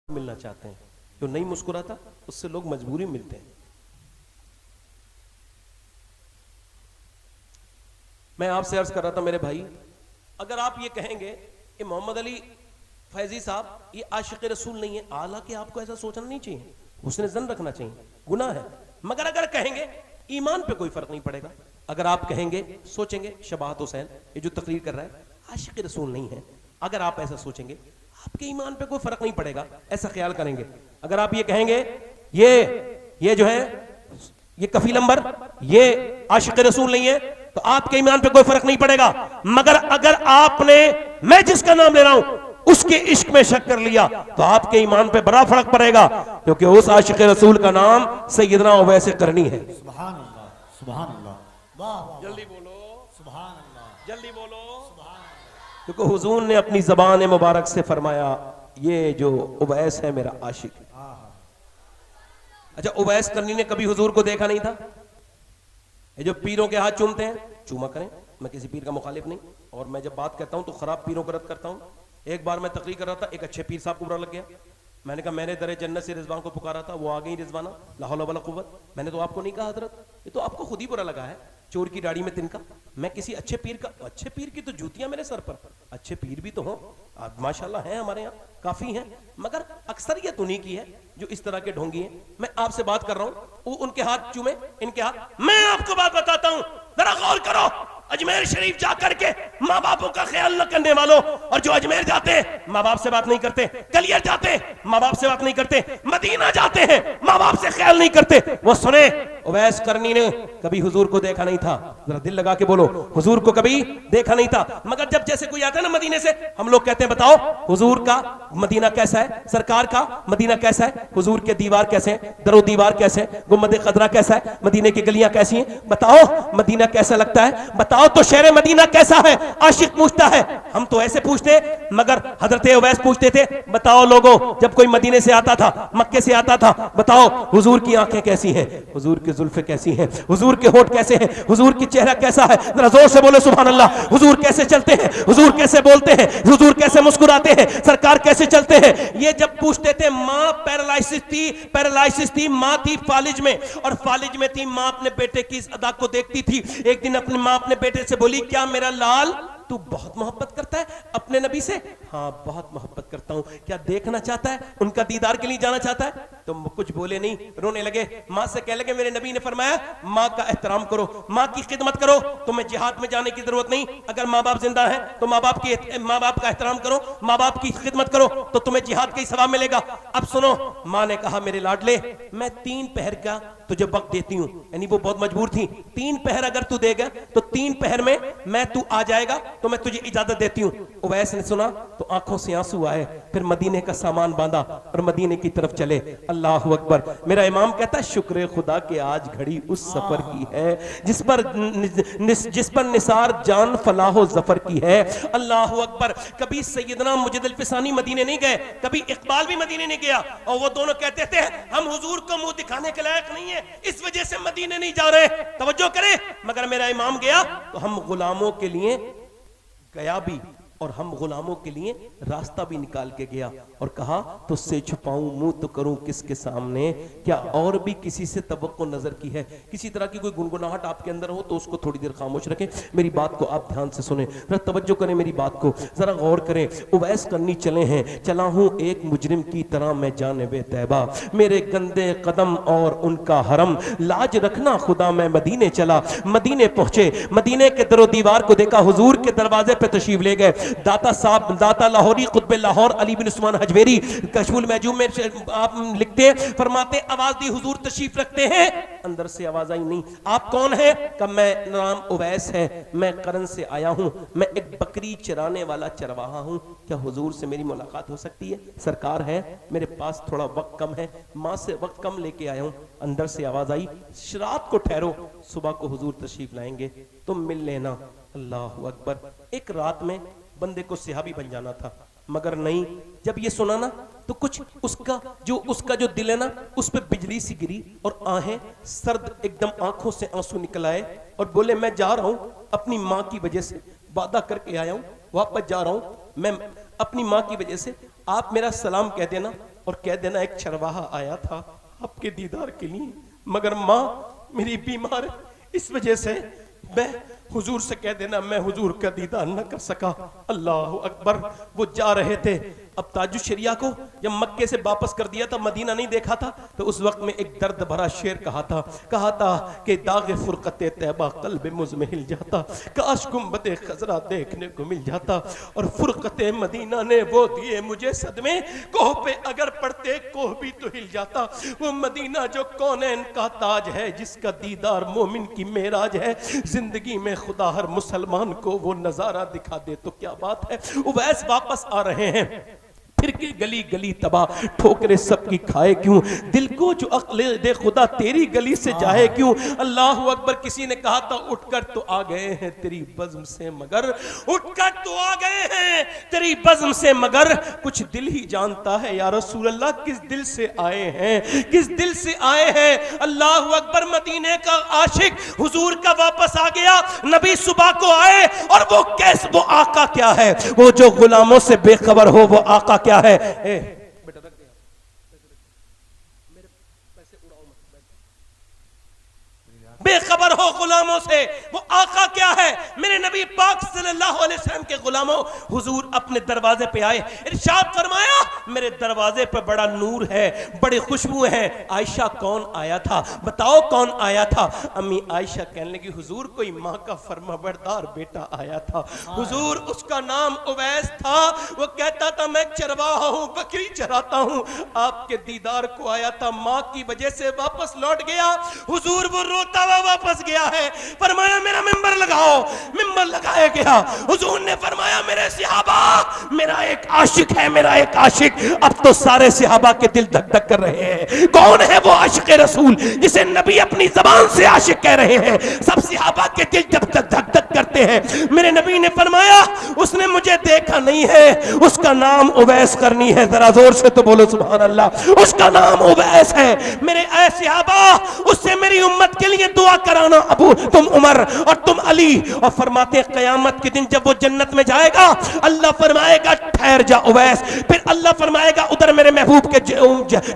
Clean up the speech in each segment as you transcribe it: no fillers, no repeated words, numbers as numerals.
ملنا چاہتے ہیں. جو نہیں مسکراتا اس سے لوگ مجبوری ملتے ہیں. میں آپ سے عرض کر رہا تھا میرے بھائی، اگر آپ یہ کہیں گے کہ محمد علی فیضی صاحب یہ عاشق رسول نہیں ہے، حالانکہ آپ کو ایسا سوچنا نہیں چاہیے، حسن ظن رکھنا چاہیے، گناہ ہے. مگر اگر کہیں گے ایمان پہ کوئی فرق نہیں پڑے گا. اگر آپ کہیں گے، سوچیں گے شباہت حسین یہ جو تقریر کر رہا ہے عاشق رسول نہیں ہے، اگر آپ ایسا سوچیں گے آپ کے ایمان پہ کوئی فرق نہیں پڑے گا، ایسا خیال کریں گے. اگر آپ یہ کہیں گے یہ جو ہے یہ کفیل امبر یہ عاشق رسول نہیں ہے، تو آپ کے ایمان پہ کوئی فرق نہیں پڑے گا. مگر اگر آپ نے میں جس کا نام لے رہا ہوں اس کے عشق میں شک کر لیا تو آپ کے ایمان پہ بڑا فرق پڑے گا، کیونکہ اس عاشق رسول کا نام سیدنا اویس قرنی ہے. سبحان اللہ سبحان اللہ. جلدی بولو سبحان اللہ. جلدی بولو. کیونکہ حضور نے اپنی زبان مبارک سے فرمایا یہ جو اویس ہے میرا عاشق ہے. اچھا اویس قرنی نے کبھی حضور کو دیکھا نہیں تھا؟ یہ جو پیروں کے ہاتھ چومتے ہیں چوما کریں، میں کسی پیر کا مخالف نہیں، اور میں جب بات کرتا ہوں تو خراب پیروں کو رد کرتا ہوں. ایک بار میں تقریر کر رہا تھا، ایک اچھے پیر صاحب کو برا لگ گیا. میں نے کہا میں نے در جنت سے رضوان کو پکارا تھا، وہ آ گئی رضوانہ، لا حول ولا قوت. میں نے تو آپ کو نہیں کہا حضرت، یہ تو آپ کو خود ہی برا لگا ہے، چور کی داڑھی میں تنکا. میں کسی اچھے پیر کا، اچھے پیر کی تو جوتیاں میرے سر پر، اچھے پیر بھی تو ہوں ماشاءاللہ ہیں ہمارے یہاں کافی ہیں، مگر اکثریت انہی کی ہے جو اس طرح کے ڈھونگی ہیں. میں آپ سے بات کر رہا ہوں، وہ ان کے ہاتھ چومے ان کے ہاتھ. میں آپ کو بات بتاتا ہوں، ذرا غور کرو. اجمیر شریف جا کر کے ماں باپوں کا خیال نہ کرنے والوں، اور جو اجمیر جاتے ہیں ماں باپ سے بات نہیں کرتے، کلیر جاتے ہیں ماں باپ سے بات نہیں کرتے، مدینہ جاتے ہیں ماں باپ سے خیال نہیں کرتے، وہ سنیں اویس قرنی نے کبھی حضور کو دیکھا نہیں تھا. ذرا دل لگا کے بولو، حضور کو کبھی دیکھا نہیں تھا. مگر جب جیسے کوئی آتا ہے نا مدینے سے، ہم لوگ کہتے ہیں بتاؤ حضور کا مدینہ کیسا ہے، سرکار کا مدینہ کیسا ہے، حضور کے دیوار کیسے ہیں، در و دیوار کیسے ہیں، گنبد خضرا کیسا ہے، مدینے کی گلیاں کیسی ہیں، بتاؤ مدینہ کیسا لگتا ہے، بتاؤ تو شہر مدینہ کیسا ہے. عاشق پوچھتا ہے، ہم تو ایسے پوچھتے، مگر حضرت اویس پوچھتے تھے بتاؤ لوگوں جب کوئی مدینے سے آتا تھا، مکے سے آتا تھا، بتاؤ حضور کی آنکھیں کیسی ہیں، حضور کی زلفیں کیسی ہیں، حضور کے ہونٹ کیسے ہیں، حضور کی چہرہ کیسا ہے. ذرا زور سے بولے سبحان اللہ. حضور کیسے چلتے ہیں، حضور کیسے بولتے ہیں، حضور کیسے مسکراتے ہیں، سرکار کیسے چلتے ہیں. یہ جب پوچھتے تھے، ماں پیرالائسس تھی، ماں تھی فالج میں، اور فالج میں تھی ماں اپنے بیٹے کی اس ادا کو دیکھتی تھی. ایک دن اپنی ماں اپنے بیٹے سے بولی کیا میرا لال تو بہت محبت کرتا ہے اپنے نبی سے؟ ہاں بہت محبت کرتا ہوں. کیا دیکھنا چاہتا ہے، ان کا دیدار کے لیے جانا چاہتا ہے؟ تو کچھ بولے نہیں، رونے لگے. ماں سے کہنے لگے میرے نبی نے فرمایا ماں کا احترام کرو، ماں کی خدمت کرو، تمہیں جہاد میں جانے کی ضرورت نہیں. اگر ماں باپ زندہ ہیں تو ماں باپ کا احترام کرو، ماں باپ کی خدمت کرو تو تمہیں جہاد کا ہی ثواب ملے گا. اب سنو، ماں نے کہا میرے لاڈلے میں 3 پہر کا تجھے وقت دیتی ہوں. یعنی وہ بہت مجبور تھی، 3 پہر اگر تو دے گا تو 3 پہر میں تو آ جائے گا تو میں تجھے اجازت دیتی ہوں. اویس نے سنا تو آنکھوں سے آنسو آئے، پھر مدینے کا سامان باندھا اور مدینے کی طرف چلے. اللہ اکبر. میرا امام کہتا ہے شکر خدا کہ آج گھڑی اس سفر کی ہے جس پر نثار جان فلاح و ظفر کی ہے. اللہ اکبر. کبھی سیدنا مجد الفسانی مدینے نہیں گئے، کبھی اقبال بھی مدینے نہیں گیا، اور وہ دونوں کہتے تھے ہم حضور کو منہ دکھانے کے لائق نہیں ہیں، اس وجہ سے مدینے نہیں جا رہے. توجہ کریں. مگر میرا امام گیا تو ہم غلاموں کے لیے گیا بھی، اور ہم غلاموں کے لیے راستہ بھی نکال کے گیا، اور کہا تو سے چھپاؤں منہ تو کروں کس کے سامنے، کیا اور بھی کسی سے توقع نظر کی ہے. کسی طرح کی کوئی گنگناہٹ آپ کے اندر ہو تو اس کو تھوڑی دیر خاموش رکھیں. میری بات کو آپ دھیان سے سنیں، ذرا توجہ کریں میری بات کو، ذرا غور کریں. اویس قرنی چلے ہیں، چلا ہوں ایک مجرم کی طرح میں جانب طیبہ، میرے گندے قدم اور ان کا حرم، لاج رکھنا خدا میں مدینے چلا. مدینے پہنچے، مدینے کے در و دیوار کو دیکھا، حضور کے دروازے پہ تشریف لے گئے. داتا صاحب، داتا لاہوری قطب لاہور علی بن عثمان حجویری کشف المحجوب میں آپ لکھتے ہیں، فرماتے آواز دی حضور تشریف رکھتے ہیں، اندر سے آواز آئی نہیں. آپ کون ہیں؟ کہ میں نام اویس ہے، میں قرن سے آیا ہوں، میں ایک بکری چرانے والا چرواہا ہوں. کیا حضور سے میری ملاقات ہو سکتی ہے؟ سرکار ہے، میرے پاس تھوڑا وقت کم ہے، ماں سے وقت کم لے کے آیا ہوں. اندر سے آواز آئی رات کو ٹھہرو، صبح کو حضور تشریف لائیں گے، تم مل لینا. اللہ اکبر. ایک رات میں بندے کو صحابی بن جانا تھا، مگر نہیں. جب یہ سنا نا تو کچھ اس کا جو دل ہے نا اس پہ بجلی سی گری، اور آہیں سرد ایک دم آنکھوں سے آنسو نکل آئے، اور بولے میں جا رہا ہوں اپنی ماں کی وجہ سے، وعدہ کر کے آیا ہوں، واپس جا رہا ہوں میں اپنی ماں کی وجہ سے. آپ میرا سلام کہہ دینا، اور کہہ دینا ایک چرواہا آیا تھا آپ کے دیدار کے لیے، مگر ماں میری بیمار ہے، اس وجہ سے میں حضور سے کہہ دینا میں حضور کا دیدار نہ کر سکا۔ اللہ اکبر۔ وہ جا رہے تھے، اب تاج الشریعہ کو جب مکے سے واپس کر دیا تھا، مدینہ نہیں دیکھا تھا، تو اس وقت میں ایک درد بھرا شعر کہا تھا کہ داغ فرقت طیبہ قلب مجھ میں ہل جاتا، کاش گنبد خضرا دیکھنے کو مل جاتا، اور فرقت مدینہ نے وہ دیے مجھے صدمے، کوہ پہ اگر پڑتے کوہ بھی تو ہل جاتا، وہ مدینہ جو کونین کا تاج ہے، جس کا دیدار مومن کی معراج ہے، زندگی میں خدا ہر مسلمان کو وہ نظارہ دکھا دے تو کیا بات ہے۔ اویس واپس آ رہے ہیں، پھر کے گلی گلی تباہ، ٹھوکرے سب کی کھائے کیوں، دل کو جو عقل دے خدا تیری گلی سے جائے کیوں۔ اللہ اکبر۔ کسی نے کہا تھا اٹھ کر تو آ گئے ہیں تیری بزم سے، مگر اٹھ کر تو آ گئے ہیں تیری بزم سے، مگر کچھ دل ہی جانتا ہے یا رسول اللہ کس دل سے آئے ہیں، کس دل سے آئے ہیں۔ اللہ اکبر۔ مدینے کا عاشق حضور کا واپس آ گیا، نبی صبح کو آئے، اور وہ آقا کیا ہے، وہ جو غلاموں سے بے خبر ہو، وہ آقا کیا ہے۔ بیٹا رکھ دیا، میرے پیسے اڑاؤ مت، بے خبر ہو غلاموں سے، وہ آقا کیا ہے۔ میرے نبی پاک صلی اللہ علیہ وسلم کے غلاموں، حضور اپنے دروازے پہ آئے، ارشاد فرمایا میرے دروازے پہ بڑا نور ہے، بڑی خوشبو ہے۔ عائشہ کون آیا تھا، بتاؤ کون آیا تھا۔ امی عائشہ کہنے لگی حضور کوئی ماں کا فرما بردار بیٹا آیا تھا، حضور اس کا نام اویس تھا، وہ کہتا تھا میں چرواہا ہوں، بکری چراتا ہوں، آپ کے دیدار کو آیا تھا، ماں کی وجہ سے واپس لوٹ گیا۔ حضور وہ روتا ہوا واپس گیا ہے، فرمایا میرا ممبر لگاؤ، ممبر لگایا گیا۔ حضور نے فرمایا میرے صحابہ، میرا ایک عاشق ہے، میرا ایک عاشق۔ اب تو سارے صحابہ کے دل دھک دھک کر رہے ہیں، کون ہے وہ عاشق رسول جسے نبی اپنی زبان سے عاشق کہہ رہے ہیں۔ سب صحابہ کے دل جب تک دھک دھک کرتے ہیں۔ میرے نبی نے فرمایا اس نے مجھے دیکھا نہیں ہے، اس کا نام اویس کرنی ہے، ذرا زور سے تو بولو سبحان اللہ، اس کا نام اویس ہے۔ میرے اے صحابہ اس سے میری امت کے لیے دعا کرانا، ابو تم عمر اور تم علی۔ اور فرماتے ہیں قیامت کے دن جب وہ جنت میں جائے گا، اللہ فرمائے گا ٹھہر جا اویس، پھر اللہ فرمائے گا ادھر میرے محبوب کے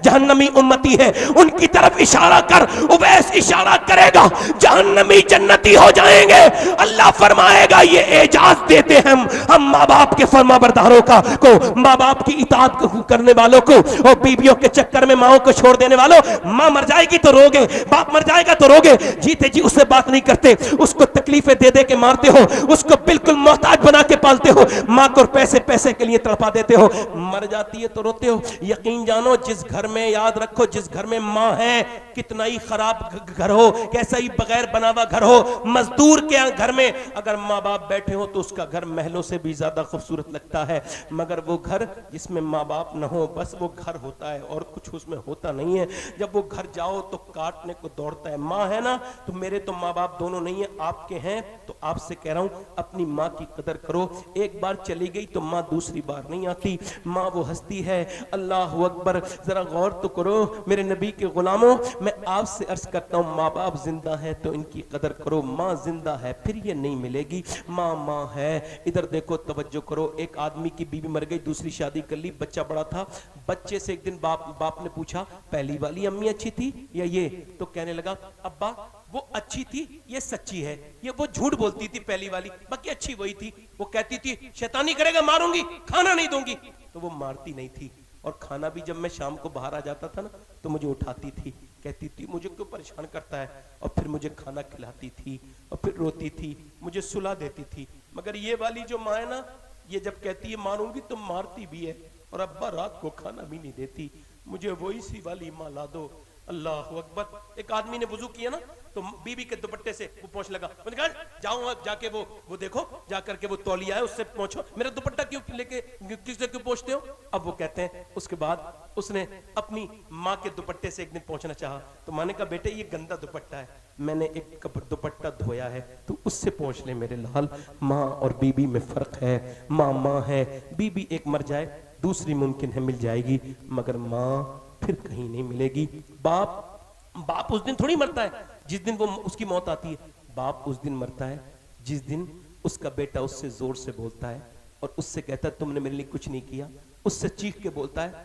جہنمی امتی ہے، ان کی طرف اشارہ کر۔ اویس اشارہ کرے گا، جہنمی جنتی ہو جائیں گے۔ اللہ فرمائے گا یہ اعجاز دیتے ہیں ہم ماں باپ کے فرما برداروں کو، ماں باپ کی اطاعت کرنے والوں کو، اور بیویوں کے چکر میں ماں کو چھوڑ دینے والوں۔ ماں مر جائے گی تو روگے، باپ مر جائے گا تو روگے، جیتے جی اس سے بات نہیں کرتے، اس کو تکلیفیں دے دے کے مارتے ہو، اس کو بالکل محتاج بنا کے پالتے ہو، ماں کو پیسے کے لیے تڑپا دیتے ہو، مر جاتی ہے تو روتے ہو۔ یقین جانو جس گھر میں، یاد رکھو جس گھر میں ماں ہے، کتنا ہی خراب گھر ہو، کیسا ہی بغیر بنا ہوا گھر ہو، مزدور کے گھر میں اگر ماں باپ بیٹھے ہو تو اس کا گھر محلوں سے بھی زیادہ خوبصورت لگتا ہے۔ مگر وہ گھر جس میں ماں باپ نہ ہو، بس وہ گھر ہوتا ہے اور کچھ اس میں ہوتا نہیں ہے۔ جب وہ گھر جاؤ تو کاٹنے کو دوڑتا ہے۔ ماں ہے نا، تو میرے تو ماں باپ دونوں نہیں ہیں، آپ کے ہیں، تو آپ سے کہہ رہا ہوں اپنی ماں کی قدر کرو۔ ایک بار چلی گئی تو ماں دوسری بار نہیں آتی، ماں وہ ہستی ہے۔ اللہ اکبر۔ ذرا غور تو کرو میرے نبی کے غلاموں، میں آپ سے عرض کرتا ہوں ماں باپ زندہ ہے تو ان کی قدر کرو، ماں زندہ ہے پھر یہ نہیں ملے گی، ماں ہے۔ ادھر دیکھو توجہ کرو، ایک آدمی کی بیوی مر گئی، دوسری شادی کر لی، بچہ بڑا تھا، بچے سے ایک دن باپ نے پوچھا پہلی والی امی اچھی تھی یا یہ؟ تو کہنے لگا ابا وہ اچھی تھی، یہ سچی ہے، یہ وہ جھوٹ بولتی تھی پہلی والی، باقی اچھی وہی تھی۔ وہ کہتی تھی شیطانی کرے گا ماروں گی، کھانا نہیں دوں گی، تو وہ مارتی نہیں تھی۔ اور کھانا بھی جب میں شام کو باہر آ جاتا تھا نا تو مجھے اٹھاتی تھی، کہتی تھی مجھے کیوں پریشان کرتا ہے، اور پھر مجھے کھانا کھلاتی تھی، اور پھر روتی تھی، مجھے سلا دیتی تھی۔ مگر یہ والی جو ماں ہے نا، یہ جب کہتی ہے ماروں گی تو مارتی بھی ہے، اور ابا رات کو کھانا بھی نہیں دیتی۔ مجھے وہی سی والی ماں لا دو۔ اللہ اکبر۔ ایک آدمی نے وضو کیا نا تو بیوی کے دوپٹے سے وہ پوچھ لگا، میں نے کہا جاؤں جا کے وہ دیکھو، جا کر کے وہ تولیہ ہے اس سے پوچھو، میرا دوپٹہ کیوں لے کے کس سے کیوں پوچھتے ہو؟ اب وہ کہتے ہیں اس کے بعد اس نے اپنی ماں کے دوپٹے سے ایک دن پوچھنا چاہا، تو ماں نے کہا بیٹے یہ گندا دوپٹہ ہے، میں نے ایک دوپٹہ دھویا ہے، تو اس سے پوچھ لے میرے لال۔ ماں اور بیوی میں فرق ہے، ماں ہے، بیوی ایک مر جائے دوسری ممکن ہے مل جائے گی، مگر ماں پھر کہیں نہیں ملے گی۔ باپ اس دن تھوڑی مرتا ہے جس دن وہ اس کی موت آتی ہے، باپ اس دن مرتا ہے جس دن اس کا بیٹا اس سے زور سے بولتا ہے اور اس سے کہتا ہے تم نے میرے لیے کچھ نہیں کیا، اس سے چیخ کے بولتا ہے۔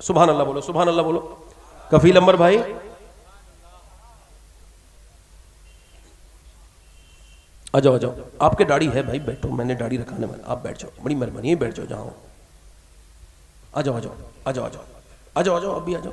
سبحان اللہ بولو، سبحان اللہ بولو. کفیل امبر بھائی آ جاؤ آ جاؤ، آپ کے داڑھی ہے بھائی، بیٹھو، میں نے داڑھی رکھانے والا، آپ بیٹھ جاؤ، بڑی مہربانی ہے، بیٹھ جاؤ جہاں ہو. آ جاؤ آ جاؤ آ جاؤ آ جاؤ آ جاؤ آ جاؤ آ جاؤ، اب بھی آ جاؤ.